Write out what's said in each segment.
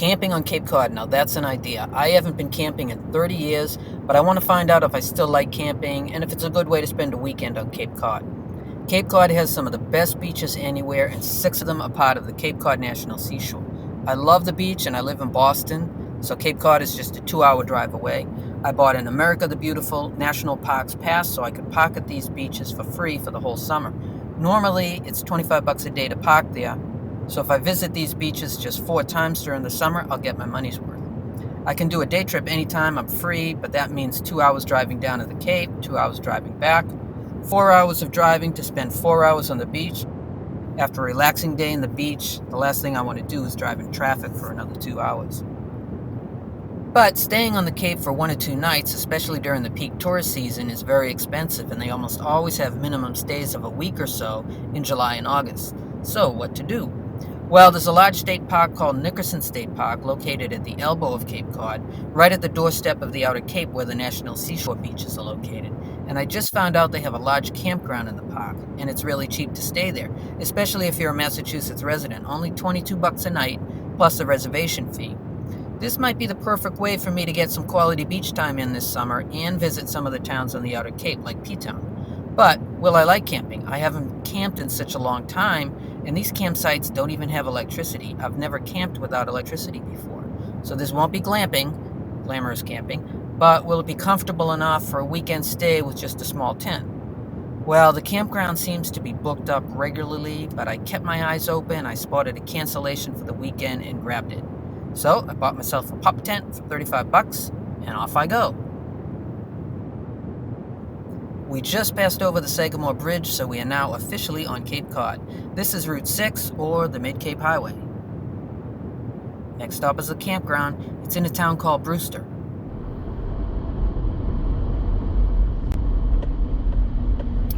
Camping on Cape Cod, now that's an idea. I haven't been camping in 30 years, but I want to find out if I still like camping and if it's a good way to spend a weekend on Cape Cod. Cape Cod has some of the best beaches anywhere, and 6 of them are part of the Cape Cod National Seashore. I love the beach, and I live in Boston, so Cape Cod is just a 2-hour drive away. I bought an America the Beautiful National Parks pass so I could park at these beaches for free for the whole summer. Normally, it's $25 a day to park there, so if I visit these beaches just 4 times during the summer, I'll get my money's worth. I can do a day trip anytime I'm free, but that means 2 hours driving down to the Cape, 2 hours driving back, 4 hours of driving to spend 4 hours on the beach. After a relaxing day in the beach, the last thing I want to do is drive in traffic for another 2 hours. But staying on the Cape for 1 or 2 nights, especially during the peak tourist season, is very expensive, and they almost always have minimum stays of a week or so in July and August. So what to do? Well, there's a large state park called Nickerson State Park located at the elbow of Cape Cod, right at the doorstep of the Outer Cape where the National Seashore beaches are located. And I just found out they have a large campground in the park, and it's really cheap to stay there, especially if you're a Massachusetts resident, only $22 a night plus a reservation fee. This might be the perfect way for me to get some quality beach time in this summer and visit some of the towns on the Outer Cape like P-Town. But will I like camping? I haven't camped in such a long time, and these campsites don't even have electricity. I've never camped without electricity before. So this won't be glamping, glamorous camping, but will it be comfortable enough for a weekend stay with just a small tent? Well, the campground seems to be booked up regularly, but I kept my eyes open. I spotted a cancellation for the weekend and grabbed it. So I bought myself a pop tent for $35, and off I go. We just passed over the Sagamore Bridge, so we are now officially on Cape Cod. This is Route 6, or the Mid-Cape Highway. Next stop is the campground. It's in a town called Brewster.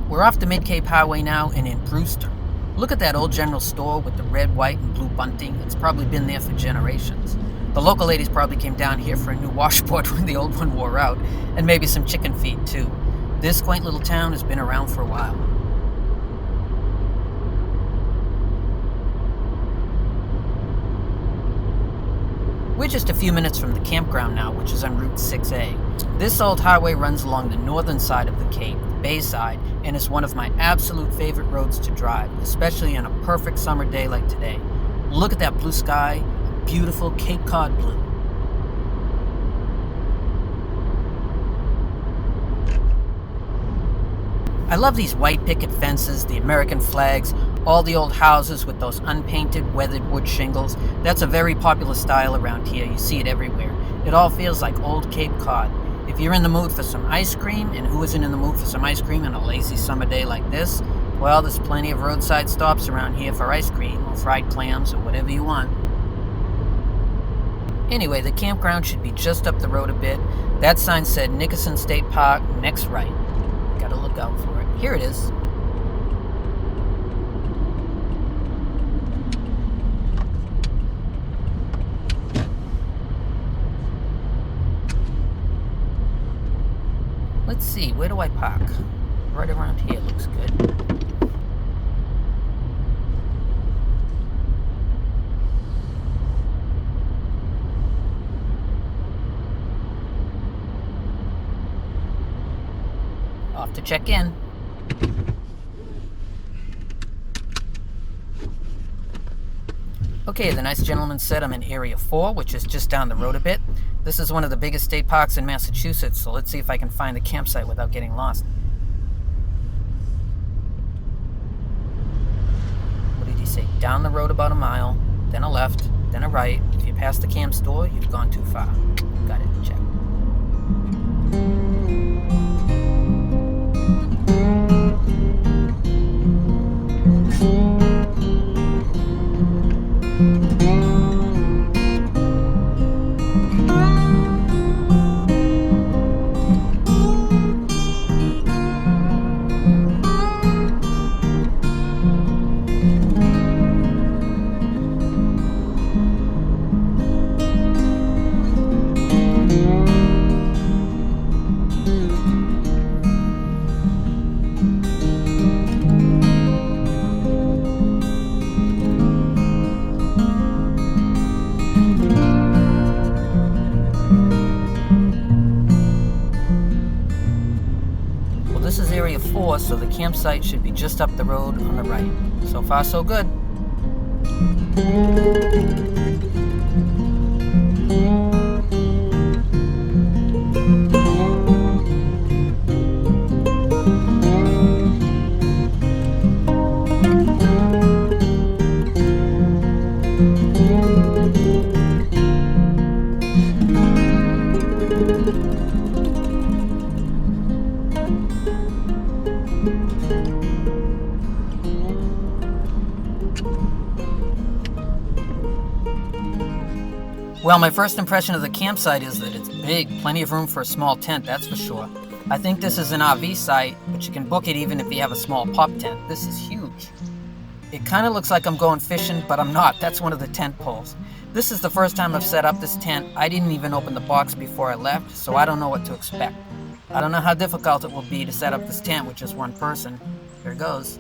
We're off the Mid-Cape Highway now and in Brewster. Look at that old general store with the red, white, and blue bunting. It's probably been there for generations. The local ladies probably came down here for a new washboard when the old one wore out, and maybe some chicken feed too. This quaint little town has been around for a while. We're just a few minutes from the campground now, which is on Route 6A. This old highway runs along the northern side of the Cape, the bay side, and is one of my absolute favorite roads to drive, especially on a perfect summer day like today. Look at that blue sky, beautiful Cape Cod blue. I love these white picket fences, the American flags, all the old houses with those unpainted, weathered wood shingles. That's a very popular style around here. You see it everywhere. It all feels like old Cape Cod. If you're in the mood for some ice cream, and who isn't in the mood for some ice cream on a lazy summer day like this, well, there's plenty of roadside stops around here for ice cream or fried clams or whatever you want. Anyway, the campground should be just up the road a bit. That sign said Nickerson State Park, next right. Gotta look out for it. Here it is. Let's see, where do I park? Right around here looks good. Off to check in. Okay, the nice gentleman said I'm in Area 4, which is just down the road a bit. This is one of the biggest state parks in Massachusetts, so let's see if I can find the campsite without getting lost. What did he say? Down the road about a mile, then a left, then a right. If you pass the camp store, you've gone too far. Got it, check. 4, so the campsite should be just up the road on the right. So far, so good. Well, my first impression of the campsite is that it's big, plenty of room for a small tent, that's for sure. I think this is an RV site, but you can book it even if you have a small pop tent. This is huge. It kind of looks like I'm going fishing, but I'm not. That's one of the tent poles. This is the first time I've set up this tent. I didn't even open the box before I left, so I don't know what to expect. I don't know how difficult it will be to set up this tent with just one person. Here goes.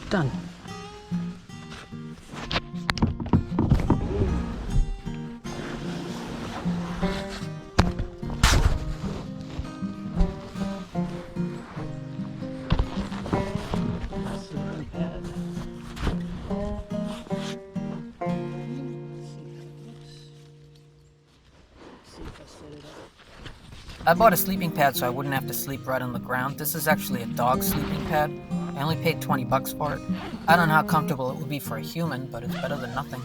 Done. I bought a sleeping pad so I wouldn't have to sleep right on the ground. This is actually a dog sleeping pad. I only paid $20 for it. I don't know how comfortable it would be for a human, but it's better than nothing.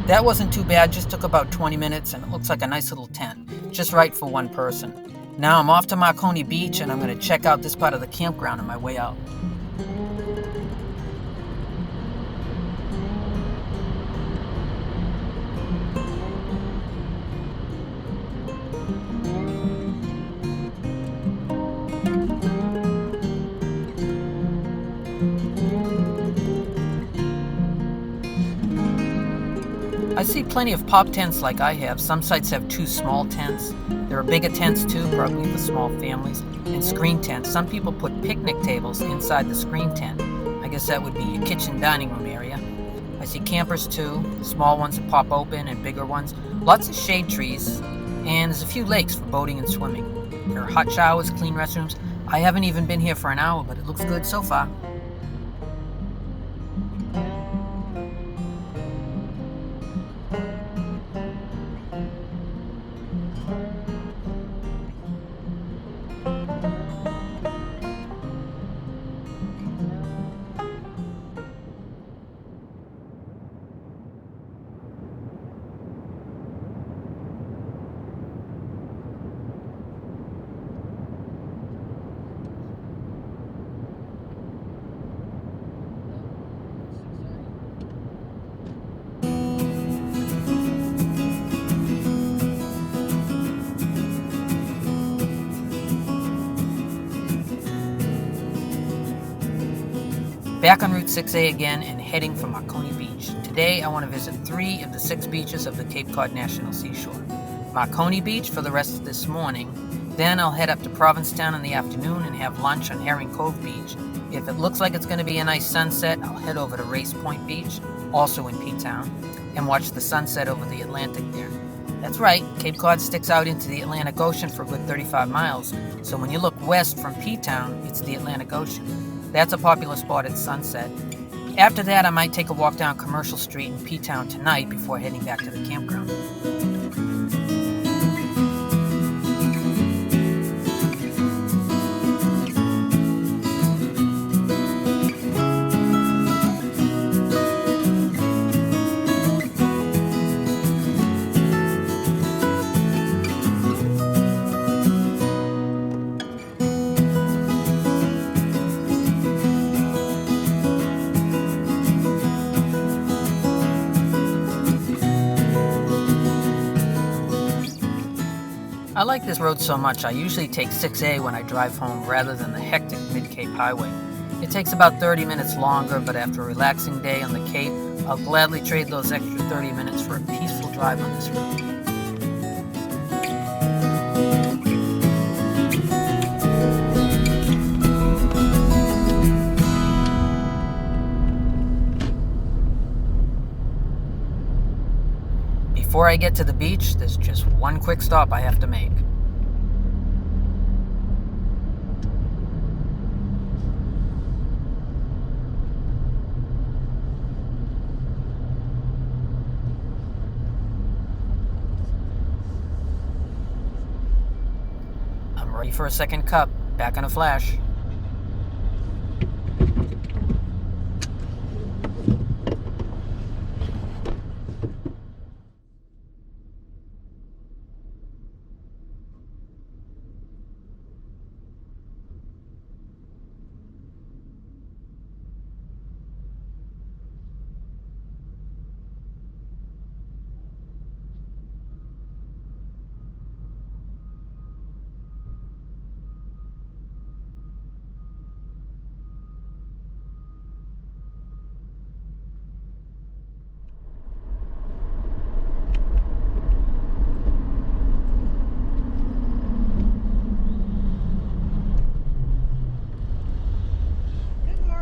That wasn't too bad, just took about 20 minutes, and it looks like a nice little tent, just right for one person. Now I'm off to Marconi Beach, and I'm going to check out this part of the campground on my way out. I see plenty of pop tents like I have. Some sites have 2 small tents. There are bigger tents too, probably for small families, and screen tents. Some people put picnic tables inside the screen tent. I guess that would be your kitchen dining room area. I see campers too, small ones that pop open and bigger ones. Lots of shade trees, and there's a few lakes for boating and swimming. There are hot showers, clean restrooms. I haven't even been here for an hour, but it looks good so far. Back on Route 6A again and heading for Marconi Beach. Today I want to visit 3 of the 6 beaches of the Cape Cod National Seashore. Marconi Beach for the rest of this morning, then I'll head up to Provincetown in the afternoon and have lunch on Herring Cove Beach. If it looks like it's going to be a nice sunset, I'll head over to Race Point Beach, also in P-Town, and watch the sunset over the Atlantic there. That's right, Cape Cod sticks out into the Atlantic Ocean for a good 35 miles, so when you look west from P-Town, it's the Atlantic Ocean. That's a popular spot at sunset. After that, I might take a walk down Commercial Street in P-Town tonight before heading back to the campground. I like this road so much, I usually take 6A when I drive home rather than the hectic Mid-Cape Highway. It takes about 30 minutes longer, but after a relaxing day on the Cape, I'll gladly trade those extra 30 minutes for a peaceful drive on this road. Before I get to the beach, there's just one quick stop I have to make. I'm ready for a second cup. Back in a flash.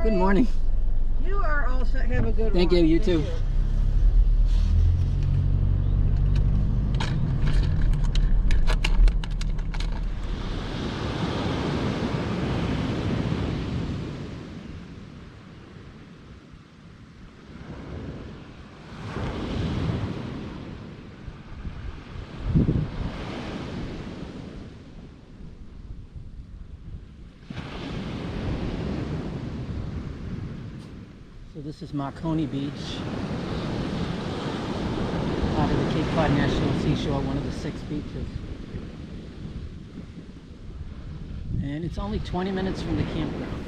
Good morning. You are all set. Have a good one. Thank you, you too. So this is Marconi Beach, part of the Cape Cod National Seashore, one of the 6 beaches. And it's only 20 minutes from the campground.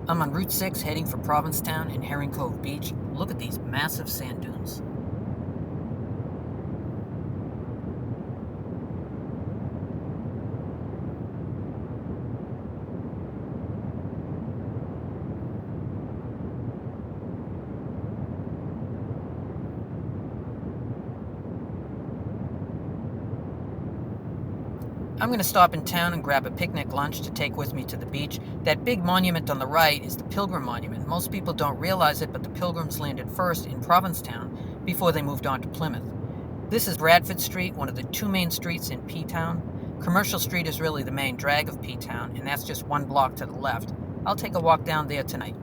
I'm on Route 6 heading for Provincetown and Herring Cove Beach. Look at these massive sand dunes. I'm going to stop in town and grab a picnic lunch to take with me to the beach. That big monument on the right is the Pilgrim Monument. Most people don't realize it, but the Pilgrims landed first in Provincetown before they moved on to Plymouth. This is Bradford Street, one of the 2 main streets in P-Town. Commercial Street is really the main drag of P-Town, and that's just 1 block to the left. I'll take a walk down there tonight.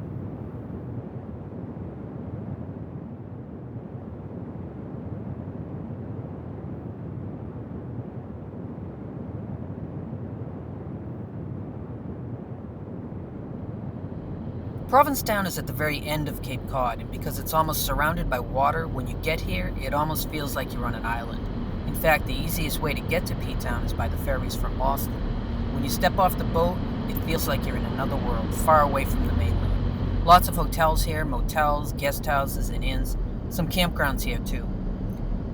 Provincetown is at the very end of Cape Cod, and because it's almost surrounded by water, when you get here, it almost feels like you're on an island. In fact, the easiest way to get to P-Town is by the ferries from Boston. When you step off the boat, it feels like you're in another world, far away from the mainland. Lots of hotels here, motels, guest houses, and inns. Some campgrounds here, too.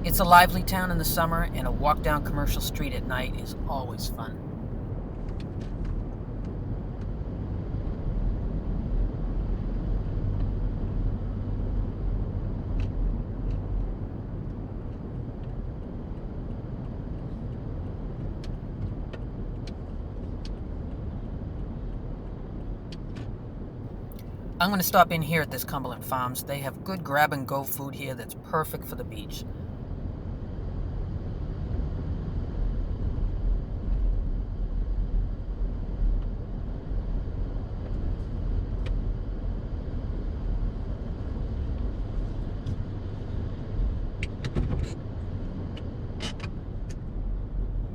It's a lively town in the summer, and a walk down Commercial Street at night is always fun. I'm going to stop in here at this Cumberland Farms. They have good grab-and-go food here that's perfect for the beach.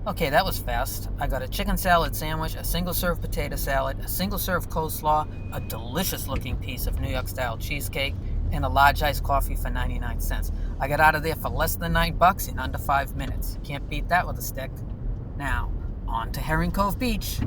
Okay, that was fast. I got a chicken salad sandwich, a single-serve potato salad, a single-serve coleslaw, a delicious-looking piece of New York-style cheesecake, and a large iced coffee for 99 cents. I got out of there for less than $9 in under 5 minutes. Can't beat that with a stick. Now, on to Herring Cove Beach.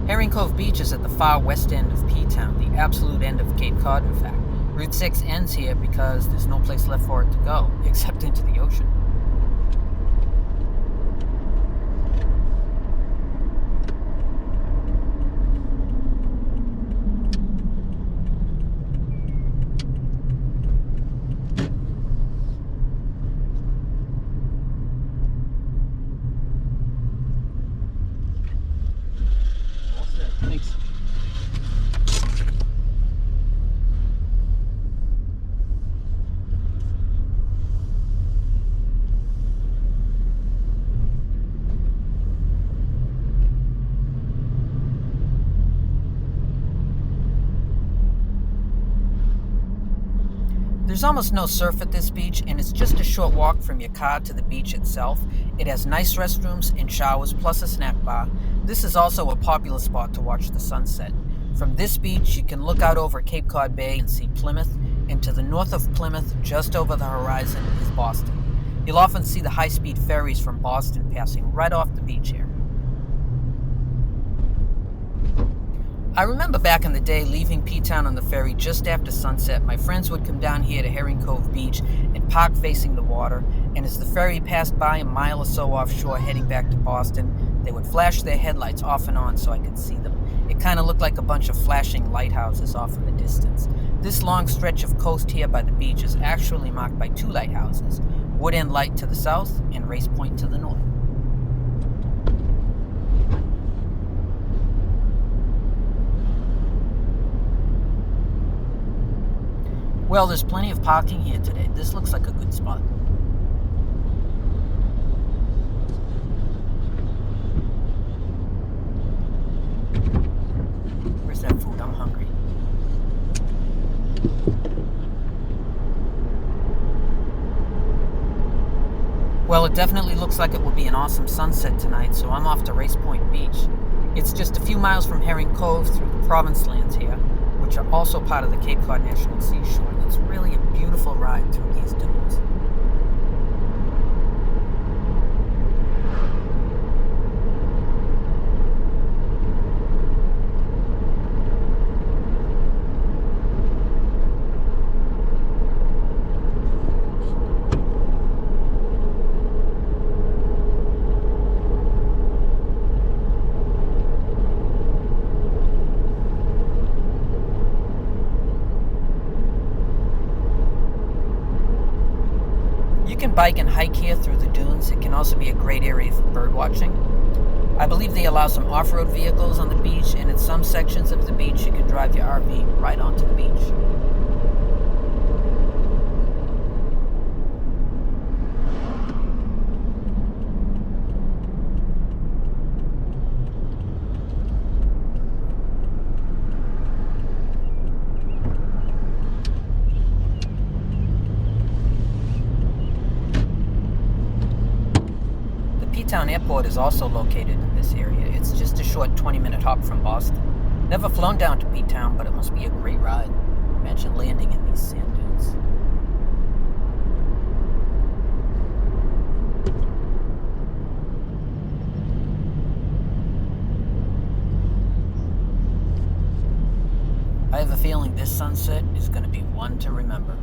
Herring Cove Beach is at the far west end of P-Town, the absolute end of Cape Cod, in fact. Route 6 ends here because there's no place left for it to go, except into the ocean. Thanks. There's almost no surf at this beach, and it's just a short walk from your car to the beach itself. It has nice restrooms and showers, plus a snack bar. This is also a popular spot to watch the sunset. From this beach, you can look out over Cape Cod Bay and see Plymouth, and to the north of Plymouth, just over the horizon, is Boston. You'll often see the high-speed ferries from Boston passing right off the beach here. I remember back in the day leaving P-Town on the ferry just after sunset. My friends would come down here to Herring Cove Beach and park facing the water, and as the ferry passed by a mile or so offshore heading back to Boston, they would flash their headlights off and on so I could see them. It kind of looked like a bunch of flashing lighthouses off in the distance. This long stretch of coast here by the beach is actually marked by 2 lighthouses, Wood End Light to the south and Race Point to the north. Well, there's plenty of parking here today. This looks like a good spot. Where's that food? I'm hungry. Well, it definitely looks like it will be an awesome sunset tonight, so I'm off to Race Point Beach. It's just a few miles from Herring Cove through the Province lands here, which are also part of the Cape Cod National Seashore. It's really a beautiful ride through these dunes. You can bike and hike here through the dunes. It can also be a great area for bird watching. I believe they allow some off-road vehicles on the beach, and in some sections of the beach you can drive your RV right onto the beach. P-Town Airport is also located in this area. It's just a short 20-minute hop from Boston. Never flown down to P-Town, but it must be a great ride. Imagine landing in these sand dunes. I have a feeling this sunset is going to be one to remember.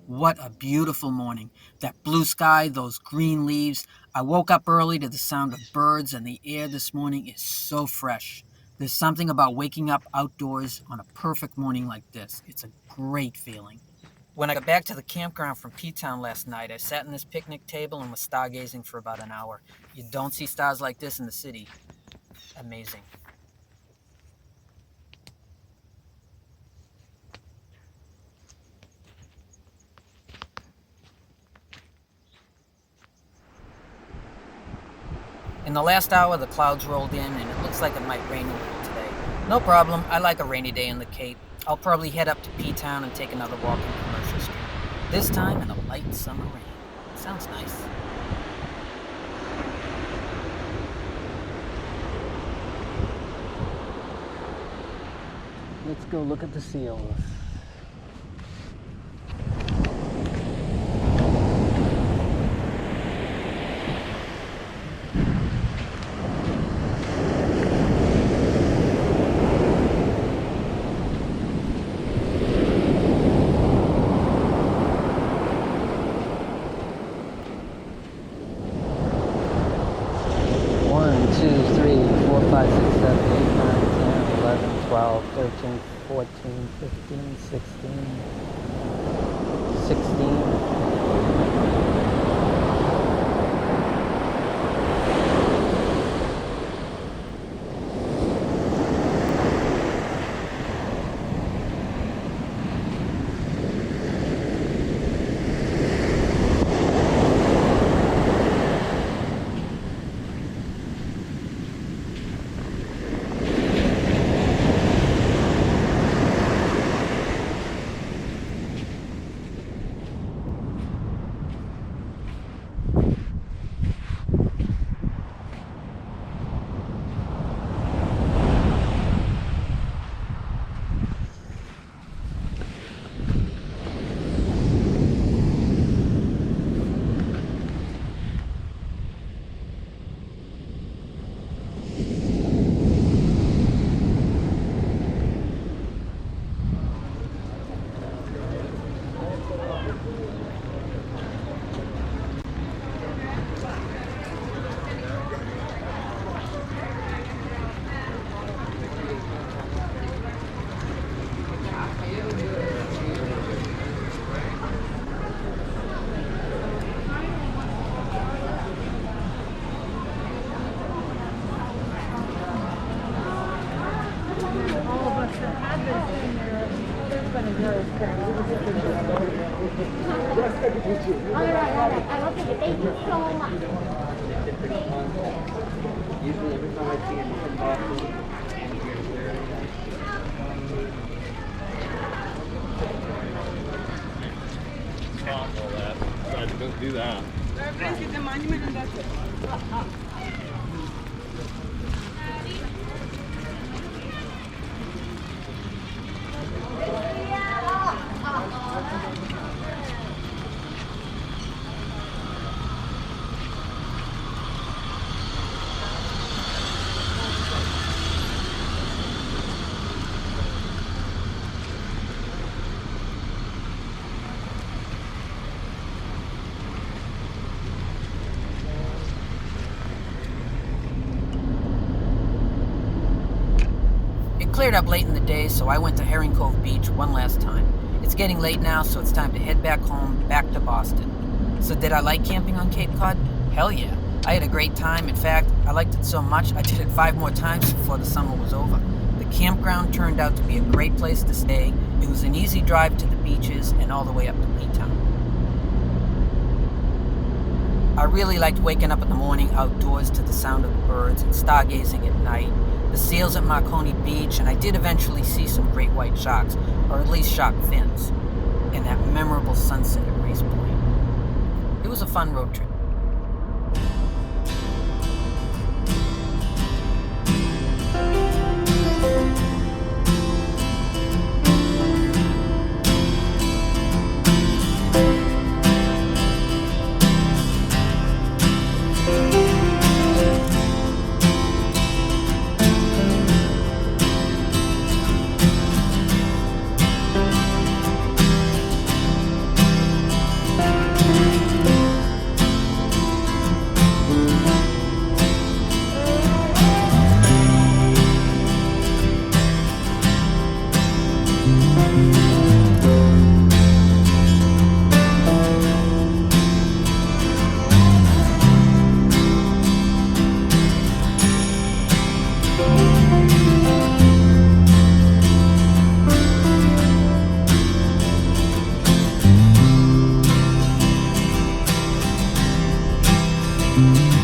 What a beautiful morning. That blue sky, those green leaves. I woke up early to the sound of birds, and the air this morning is so fresh. There's something about waking up outdoors on a perfect morning like this. It's a great feeling. When I got back to the campground from P-Town last night, I sat in this picnic table and was stargazing for about an hour. You don't see stars like this in the city. Amazing. In the last hour, the clouds rolled in, and it looks like it might rain a little today. No problem, I like a rainy day in the Cape. I'll probably head up to P-Town and take another walk in Commercial Street. This time in a light summer rain. Sounds nice. Let's go look at the seals. 14, 15, 16, 16. I love it. Thank you so much. Usually every time I see him from Boston, Stop all that. Don't do that. The monument and that's it. It cleared up late in the day, so I went to Herring Cove Beach one last time. It's getting late now, so it's time to head back home, back to Boston. So did I like camping on Cape Cod? Hell yeah. I had a great time. In fact, I liked it so much I did it 5 more times before the summer was over. The campground turned out to be a great place to stay. It was an easy drive to the beaches and all the way up to P-Town. I really liked waking up in the morning outdoors to the sound of the birds and stargazing at night, the seals at Marconi Beach, and I did eventually see some great white sharks, or at least shark fins, and that memorable sunset at Race Point. It was a fun road trip. Thank you.